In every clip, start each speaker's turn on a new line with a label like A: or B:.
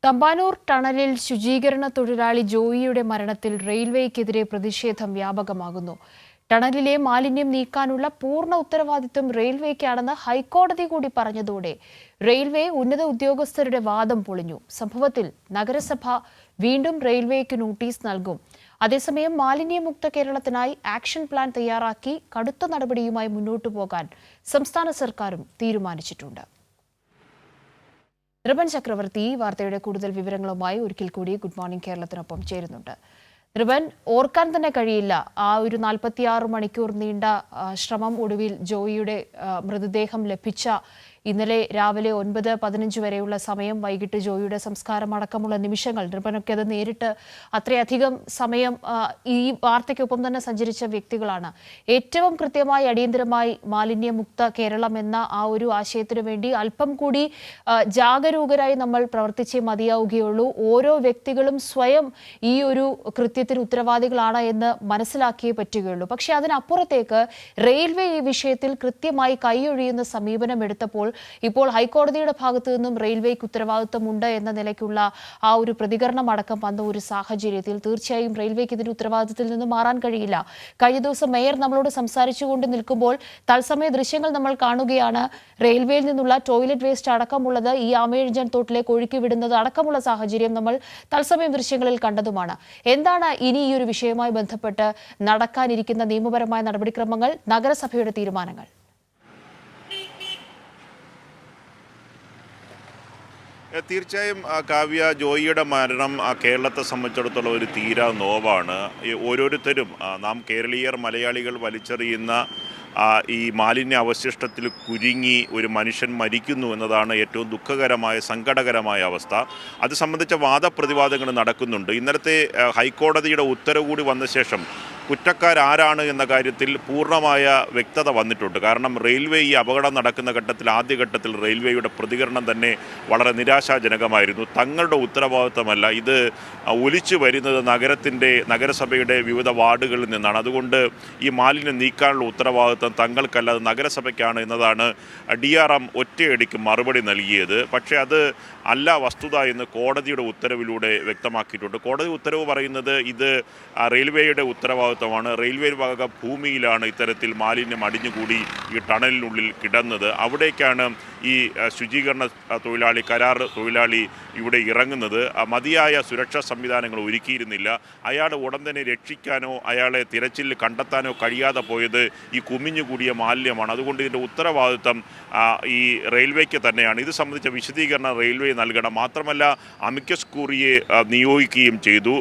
A: തമ്പാനൂർ ടണലിൽ ശുചീകരണ തൊഴിലാളി ജോയിയുടെ മരണത്തിൽ റെയിൽവേക്കെതിരെ പ്രതിഷേധം വ്യാപകമാകുന്നു. ടണലിലെ മാലിന്യം നീക്കാനുള്ള പൂർണ്ണ ഉത്തരവാദിത്വം റെയിൽവേക്കാണെന്ന് ഹൈക്കോടതി കൂടി പറഞ്ഞതോടെ റെയിൽവേ ഉന്നത ഉദ്യോഗസ്ഥരുടെ വാദം പൊളിഞ്ഞു. സംഭവത്തിൽ നഗരസഭ വീണ്ടും റെയിൽവേക്ക് നോട്ടീസ് നൽകും. അതേസമയം മാലിന്യമുക്ത കേരളത്തിനായി ആക്ഷൻ പ്ലാൻ തയ്യാറാക്കി കടുത്ത നടപടിയുമായി മുന്നോട്ടു പോകാൻ സംസ്ഥാന സർക്കാരും തീരുമാനിച്ചിട്ടുണ്ട്. ഋബൻ ചക്രവർത്തി വാർത്തയുടെ കൂടുതൽ വിവരങ്ങളുമായി ഒരിക്കൽ കൂടി ഗുഡ് മോർണിംഗ് കേരളത്തിനൊപ്പം ചേരുന്നുണ്ട്. ഋബൻ, ഓർക്കാൻ തന്നെ കഴിയില്ല ആ ഒരു 46 മണിക്കൂർ നീണ്ട ശ്രമം ഒടുവിൽ ജോയിയുടെ മൃതദേഹം ലഭിച്ച ഇന്നലെ രാവിലെ 9:15 വരെയുള്ള സമയം, വൈകിട്ട് ജോയിയുടെ സംസ്കാരം അടക്കമുള്ള നിമിഷങ്ങൾ. ഋബനൊക്കെ അത് നേരിട്ട് അത്രയധികം സമയം ഈ വാർത്തയ്ക്കൊപ്പം തന്നെ സഞ്ചരിച്ച വ്യക്തികളാണ്. ഏറ്റവും കൃത്യമായി അടിയന്തരമായി മാലിന്യമുക്ത കേരളം എന്ന ആ ഒരു ആശയത്തിനു വേണ്ടി അല്പം കൂടി ജാഗരൂകരായി നമ്മൾ പ്രവർത്തിച്ചേ മതിയാവുകയുള്ളൂ. ഓരോ വ്യക്തികളും സ്വയം ഈ ഒരു കൃത്യത്തിന് ഉത്തരവാദികളാണ് എന്ന് മനസ്സിലാക്കിയേ പറ്റുകയുള്ളൂ. പക്ഷേ അതിനപ്പുറത്തേക്ക് റെയിൽവേ ഈ വിഷയത്തിൽ കൃത്യമായി കൈയൊഴിയുന്ന സമീപനം എടുത്തപ്പോൾ ഇപ്പോൾ ഹൈക്കോടതിയുടെ ഭാഗത്തു നിന്നും റെയിൽവേക്ക് ഉത്തരവാദിത്വമുണ്ട് എന്ന നിലയ്ക്കുള്ള ആ ഒരു പ്രതികരണം അടക്കം വന്ന ഒരു സാഹചര്യത്തിൽ തീർച്ചയായും റെയിൽവേക്ക് ഇതിന്റെ ഉത്തരവാദിത്തത്തിൽ നിന്ന് മാറാൻ കഴിയില്ല. കഴിഞ്ഞ ദിവസം മേയർ നമ്മളോട് സംസാരിച്ചുകൊണ്ട് നിൽക്കുമ്പോൾ തത്സമയ ദൃശ്യങ്ങൾ നമ്മൾ കാണുകയാണ്. റെയിൽവേയിൽ നിന്നുള്ള ടോയ്ലറ്റ് വേസ്റ്റ് അടക്കമുള്ളത് ഈ ആമയിഴഞ്ചൻ തോട്ടിലേക്ക് ഒഴുക്കി വിടുന്നത് അടക്കമുള്ള സാഹചര്യം നമ്മൾ തത്സമയം ദൃശ്യങ്ങളിൽ കണ്ടതുമാണ്. എന്താണ് ഇനി ഈ ഒരു വിഷയവുമായി ബന്ധപ്പെട്ട് നടക്കാനിരിക്കുന്ന നിയമപരമായ നടപടിക്രമങ്ങൾ, നഗരസഭയുടെ തീരുമാനങ്ങൾ?
B: തീർച്ചയായും കാവ്യ, ജോയിയുടെ മരണം കേരളത്തെ സംബന്ധിച്ചിടത്തോളം ഒരു തീരാ നോവാണ്. ഓരോരുത്തരും നാം കേരളീയർ മലയാളികൾ വലിച്ചെറിയുന്ന ഈ മാലിന്യ അവശിഷ്ടത്തിൽ കുരുങ്ങി ഒരു മനുഷ്യൻ മരിക്കുന്നു എന്നതാണ് ഏറ്റവും ദുഃഖകരമായ, സങ്കടകരമായ അവസ്ഥ. അത് സംബന്ധിച്ച വാദപ്രതിവാദങ്ങൾ നടക്കുന്നുണ്ട്. ഇന്നലത്തെ ഹൈക്കോടതിയുടെ ഉത്തരവ് കൂടി വന്ന ശേഷം കുറ്റക്കാരാരാണ് എന്ന കാര്യത്തിൽ പൂർണ്ണമായ വ്യക്തത വന്നിട്ടുണ്ട്. കാരണം റെയിൽവേ ഈ അപകടം നടക്കുന്ന ഘട്ടത്തിൽ, ആദ്യഘട്ടത്തിൽ റെയിൽവേയുടെ പ്രതികരണം തന്നെ വളരെ നിരാശാജനകമായിരുന്നു. തങ്ങളുടെ ഉത്തരവാദിത്തമല്ല, ഇത് ഒലിച്ചു വരുന്നത് നഗരസഭയുടെ വിവിധ വാർഡുകളിൽ നിന്നാണ്. അതുകൊണ്ട് ഈ മാലിന്യം നീക്കാനുള്ള ഉത്തരവാദിത്തം തങ്ങൾക്കല്ല, അത് നഗരസഭയ്ക്കാണ് എന്നതാണ് DRM ഒറ്റയടിക്ക് മറുപടി നൽകിയത്. പക്ഷേ അത് അല്ല വസ്തുത എന്ന് കോടതിയുടെ ഉത്തരവിലൂടെ വ്യക്തമാക്കിയിട്ടുണ്ട്. കോടതി ഉത്തരവ് പറയുന്നത് ഇത് റെയിൽവേയുടെ ഉത്തരവാദിത്തമാണ്. റെയിൽവേ വക ഭൂമിയിലാണ് ഇത്തരത്തിൽ മാലിന്യം അടിഞ്ഞുകൂടി ഈ ടണലിനുള്ളിൽ കിടന്നത്. അവിടേക്കാണ് ഈ ശുചീകരണ തൊഴിലാളി, കരാർ തൊഴിലാളി ഇവിടെ ഇറങ്ങുന്നത്. മതിയായ സുരക്ഷാ സംവിധാനങ്ങൾ ഒരുക്കിയിരുന്നില്ല. അയാളെ ഉടൻ തന്നെ രക്ഷിക്കാനോ അയാളെ തിരച്ചിലിൽ കണ്ടെത്താനോ കഴിയാതെ പോയത് ഈ കുമിഞ്ഞുകൂടിയ മാലിന്യമാണ്. അതുകൊണ്ട് ഇതിൻ്റെ ഉത്തരവാദിത്തം ഈ റെയിൽവേക്ക് തന്നെയാണ്. ഇത് സംബന്ധിച്ച വിശദീകരണം റെയിൽവേ നൽകണം. മാത്രമല്ല, അമിക്കസ് ക്യൂറിയെ നിയോഗിക്കുകയും ചെയ്തു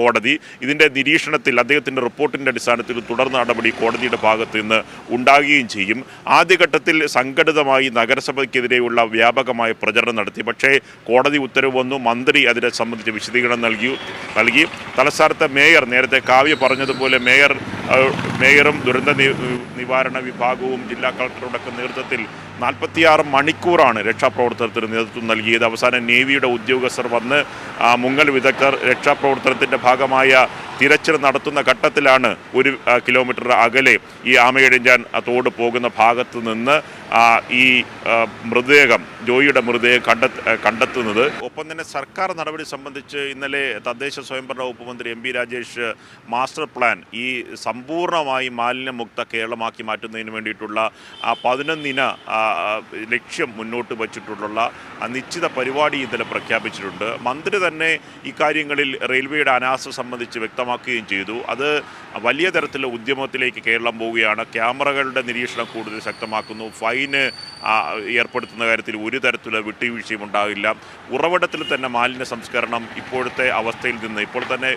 B: കോടതി. ഇതിൻ്റെ നിരീക്ഷണത്തിൽ അദ്ദേഹത്തിൻ്റെ റിപ്പോർട്ടിൻ്റെ അടിസ്ഥാനത്തിൽ തുടർ നടപടി കോടതിയുടെ ഭാഗത്ത് നിന്ന് ഉണ്ടാകുകയും ചെയ്യും. ആദ്യഘട്ടത്തിൽ സംഘടിതമായി നഗരസഭയ്ക്കെതിരെയുള്ള വ്യാപകമായ പ്രചരണം നടത്തി. പക്ഷേ കോടതി ഉത്തരവ് വന്നു. മന്ത്രി അതിനെ സംബന്ധിച്ച് വിശദീകരണം നൽകി. തലസ്ഥാനത്തെ മേയർ, നേരത്തെ കാവ്യ പറഞ്ഞതുപോലെ മേയറും ദുരന്ത നിവാരണ വിഭാഗവും ജില്ലാ കളക്ടറുടെ നേതൃത്വത്തിൽ 46 മണിക്കൂറാണ് രക്ഷാപ്രവർത്തനത്തിന് നേതൃത്വം നൽകിയത്. അവസാനം നേവിയുടെ ഉദ്യോഗസ്ഥർ വന്ന് മുങ്ങൽ വിദഗ്ധർ രക്ഷാപ്രവർത്തനത്തിൻ്റെ ഭാഗമായ തിരച്ചിൽ നടത്തുന്ന ഘട്ടത്തിലാണ് 1 കിലോമീറ്റർ അകലെ ഈ ആമയിഴഞ്ചാൻ തോട് പോകുന്ന ഭാഗത്ത് നിന്ന് ഈ ജോയിയുടെ മൃതദേഹം കണ്ടെത്തുന്നത്. ഒപ്പം തന്നെ സർക്കാർ നടപടി സംബന്ധിച്ച് ഇന്നലെ തദ്ദേശ സ്വയംഭരണ വകുപ്പ് മന്ത്രി MP രാജേഷ് മാസ്റ്റർ പ്ലാൻ, ഈ സമ്പൂർണ്ണമായി മാലിന്യമുക്ത കേരളമാക്കി മാറ്റുന്നതിന് വേണ്ടിയിട്ടുള്ള 11 ലക്ഷ്യം മുന്നോട്ട് വച്ചിട്ടുള്ള നിശ്ചിത പരിപാടി ഇന്നലെ പ്രഖ്യാപിച്ചിട്ടുണ്ട്. മന്ത്രി തന്നെ ഇക്കാര്യങ്ങളിൽ റെയിൽവേയുടെ അനാസ്ഥ സംബന്ധിച്ച് വ്യക്തമാക്കുകയും ചെയ്തു. അത് വലിയ തരത്തിലുള്ള ഉദ്യമത്തിലേക്ക് കേരളം പോവുകയാണ്. ക്യാമറകളുടെ നിരീക്ഷണം കൂടുതൽ ശക്തമാക്കുന്നു. ഫൈന് ഏർപ്പെടുത്തുന്ന കാര്യത്തിൽ ഒരു തരത്തിലുള്ള വിട്ടുവീഴ്ചയും ഉണ്ടാകില്ല. ഉറവിടത്തിൽ തന്നെ മാലിന്യ സംസ്കരണം ഇപ്പോഴത്തെ അവസ്ഥയിൽ നിന്ന് ഇപ്പോൾ തന്നെ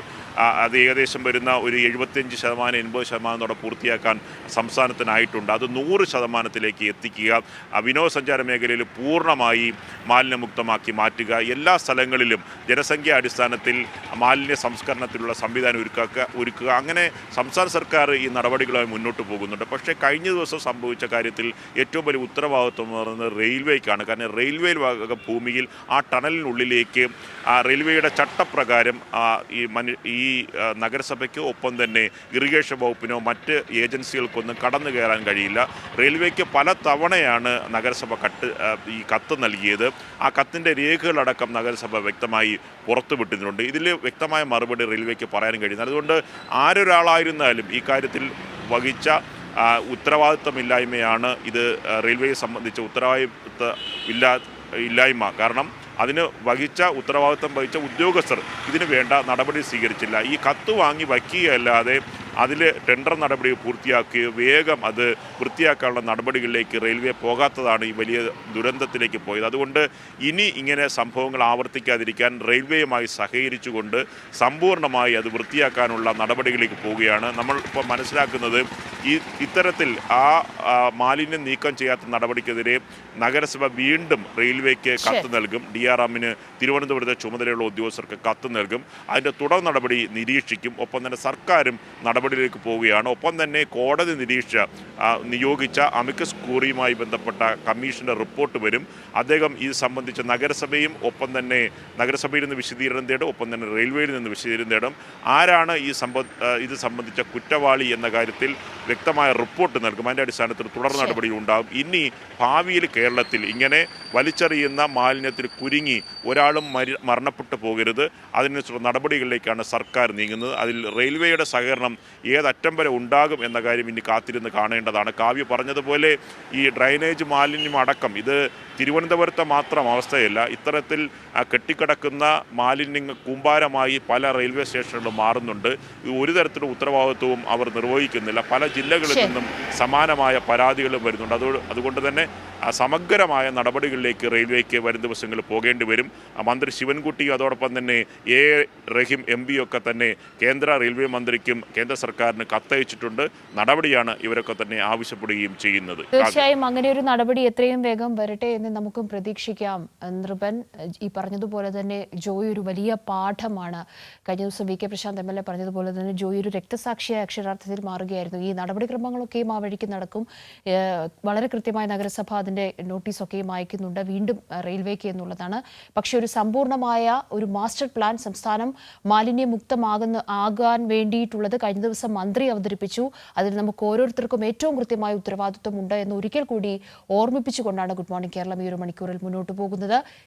B: അത് ഏകദേശം വരുന്ന ഒരു 75% 80% പൂർത്തിയാക്കാൻ സംസ്ഥാനത്തിനായിട്ടുണ്ട്. അത് 100% എത്തിക്കുക, വിനോദസഞ്ചാര മേഖലയിൽ പൂർണ്ണമായി മാലിന്യമുക്തമാക്കി മാറ്റുക, എല്ലാ സ്ഥലങ്ങളിലും ജനസംഖ്യാ അടിസ്ഥാനത്തിൽ മാലിന്യ സംസ്കരണത്തിലുള്ള സംവിധാനം ഒരുക്കുക. അങ്ങനെ സംസ്ഥാന സർക്കാർ ഈ നടപടികളുമായി മുന്നോട്ട് പോകുന്നുണ്ട്. പക്ഷേ കഴിഞ്ഞ ദിവസം സംഭവിച്ച കാര്യത്തിൽ ഏറ്റവും വലിയ ഉത്തരവാദിത്വം എന്ന് പറയുന്നത് റെയിൽവേക്കാണ്. കാരണം റെയിൽവേ ഭൂമിയിൽ ആ ടണലിനുള്ളിലേക്ക് റെയിൽവേയുടെ ചട്ടപ്രകാരം ഈ നഗരസഭയ്ക്കോ ഒപ്പം തന്നെ ഇറിഗേഷൻ വകുപ്പിനോ മറ്റ് ഏജൻസികൾക്കൊന്നും കടന്നു കയറാൻ കഴിയില്ല. റെയിൽവേക്ക് പല തവണയാണ് നഗരസഭ ഈ കത്ത് നൽകിയത്. ആ കത്തിൻ്റെ രേഖകളടക്കം നഗരസഭ വ്യക്തമായി പുറത്തുവിട്ടിട്ടുണ്ട്. ഇതിൽ വ്യക്തമായ മറുപടി റെയിൽവേക്ക് പറയാൻ കഴിയുന്നത്. അതുകൊണ്ട് ആരൊരാളായിരുന്നാലും ഈ കാര്യത്തിൽ വഹിച്ച ഉത്തരവാദിത്തമില്ലായ്മയാണ് ഇത് റെയിൽവേയെ സംബന്ധിച്ച ഇല്ലായ്മ. കാരണം അതിന് ഉത്തരവാദിത്തം വഹിച്ച ഉദ്യോഗസ്ഥർ ഇതിന് വേണ്ട നടപടി സ്വീകരിച്ചില്ല. ഈ കത്ത് വാങ്ങി വയ്ക്കുകയല്ലാതെ അതിൽ ടെൻഡർ നടപടി പൂർത്തിയാക്കുകയോ വേഗം അത് വൃത്തിയാക്കാനുള്ള നടപടികളിലേക്ക് റെയിൽവേ പോകാത്തതാണ് ഈ വലിയ ദുരന്തത്തിലേക്ക് പോയത്. അതുകൊണ്ട് ഇനി ഇങ്ങനെ സംഭവങ്ങൾ ആവർത്തിക്കാതിരിക്കാൻ റെയിൽവേയുമായി സഹകരിച്ചുകൊണ്ട് സമ്പൂർണ്ണമായി അത് വൃത്തിയാക്കാനുള്ള നടപടികളിലേക്ക് പോവുകയാണ്. നമ്മൾ ഇപ്പോൾ മനസ്സിലാക്കുന്നത് ഇത്തരത്തിൽ മാലിന്യം നീക്കം ചെയ്യാത്ത നടപടിക്കെതിരെ നഗരസഭ വീണ്ടും റെയിൽവേക്ക് കത്ത് നൽകും. DRMന് തിരുവനന്തപുരത്തെ ചുമതലയുള്ള ഉദ്യോഗസ്ഥർക്ക് കത്ത് നൽകും. അതിൻ്റെ തുടർ നടപടി നിരീക്ഷിക്കും. ഒപ്പം തന്നെ സർക്കാരും നടപടിയിലേക്ക് പോവുകയാണ്. ഒപ്പം തന്നെ കോടതി നിയോഗിച്ച അമിക്കസ് ക്യൂറിയുമായി ബന്ധപ്പെട്ട കമ്മീഷൻ്റെ റിപ്പോർട്ട് വരും. അദ്ദേഹം ഇത് സംബന്ധിച്ച് നഗരസഭയും ഒപ്പം തന്നെ നഗരസഭയിൽ നിന്ന് വിശദീകരണം തേടും. ഒപ്പം തന്നെ റെയിൽവേയിൽ നിന്ന് വിശദീകരണം തേടും. ആരാണ് ഇത് സംബന്ധിച്ച കുറ്റവാളി എന്ന കാര്യത്തിൽ വ്യക്തമായ റിപ്പോർട്ട് നൽകും. അതിൻ്റെ അടിസ്ഥാനത്തിൽ തുടർ നടപടി ഉണ്ടാകും. ഇനി ഭാവിയിൽ കേരളത്തിൽ ഇങ്ങനെ വലിച്ചെറിയുന്ന മാലിന്യത്തിൽ കുരുങ്ങി ഒരാളും മരണപ്പെട്ടു പോകരുത്. അതിനുള്ള നടപടികളിലേക്കാണ് സർക്കാർ നീങ്ങുന്നത്. അതിൽ റെയിൽവേയുടെ സഹകരണം ഏതറ്റം വരെ ഉണ്ടാകും എന്ന കാര്യം ഇനി കാത്തിരുന്ന് കാണേണ്ടതാണ്. കാവ്യ പറഞ്ഞതുപോലെ ഈ ഡ്രൈനേജ് മാലിന്യം അടക്കം ഇത് തിരുവനന്തപുരത്തെ മാത്രം അവസ്ഥയല്ല. ഇത്തരത്തിൽ കെട്ടിക്കിടക്കുന്ന മാലിന്യങ്ങൾ കൂമ്പാരമായി പല റെയിൽവേ സ്റ്റേഷനുകളിലും മാറുന്നുണ്ട്. ഒരു തരത്തിലുള്ള ഉത്തരവാദിത്വവും അവർ നിർവഹിക്കുന്നില്ല. പല ജില്ലകളിൽ നിന്നും സമാനമായ പരാതികളും വരുന്നുണ്ട്. അതുകൊണ്ട് തന്നെ സമഗ്രമായ നടപടികളിലേക്ക് റെയിൽവേക്ക് വരും ദിവസങ്ങളിൽ പോകേണ്ടി വരും. മന്ത്രി ശിവൻകുട്ടിയും അതോടൊപ്പം തന്നെ റഹീം MP ഒക്കെ തന്നെ കേന്ദ്ര റെയിൽവേ മന്ത്രിക്കും കേന്ദ്ര സർക്കാരിന് കത്തയച്ചിട്ടുണ്ട്. നടപടിയാണ് ഇവരൊക്കെ തന്നെ ആവശ്യപ്പെടുകയും ചെയ്യുന്നത്.
A: തീർച്ചയായും അങ്ങനെ ഒരു നടപടി എത്രയും വേഗം വരട്ടെ എന്ന് നമുക്കും പ്രതീക്ഷിക്കാം. നൃപൻ, ഈ പറഞ്ഞതുപോലെ തന്നെ ജോയ് ഒരു വലിയ പാഠമാണ്. കഴിഞ്ഞ ദിവസം VK പ്രശാന്ത് MLA പറഞ്ഞതുപോലെ തന്നെ ജോയ് ഒരു രക്തസാക്ഷിയായ അക്ഷരാർത്ഥത്തിൽ മാറുകയായിരുന്നു. ഈ നടപടിക്രമങ്ങളൊക്കെയും ആ വഴിക്ക് നടക്കും. വളരെ കൃത്യമായ നഗരസഭ അതിൻ്റെ നോട്ടീസൊക്കെയും അയക്കുന്നുണ്ട് വീണ്ടും റെയിൽവേക്ക് എന്നുള്ളതാണ്. പക്ഷേ ഒരു സമ്പൂർണ്ണമായ ഒരു മാസ്റ്റർ പ്ലാൻ സംസ്ഥാനം ആകാൻ വേണ്ടിയിട്ടുള്ളത് കഴിഞ്ഞ ദിവസം മന്ത്രി അവതരിപ്പിച്ചു. അതിൽ നമുക്ക് ഓരോരുത്തർക്കും ഏറ്റവും കൃത്യമായ ഉത്തരവാദിത്വം ഉണ്ട് എന്ന് ഒരിക്കൽ കൂടി ഓർമ്മിപ്പിച്ചുകൊണ്ടാണ് ഗുഡ് മോർണിംഗ് കേരളം ഈ ഒരു മണിക്കൂറിൽ മുന്നോട്ട് പോകുന്നത്.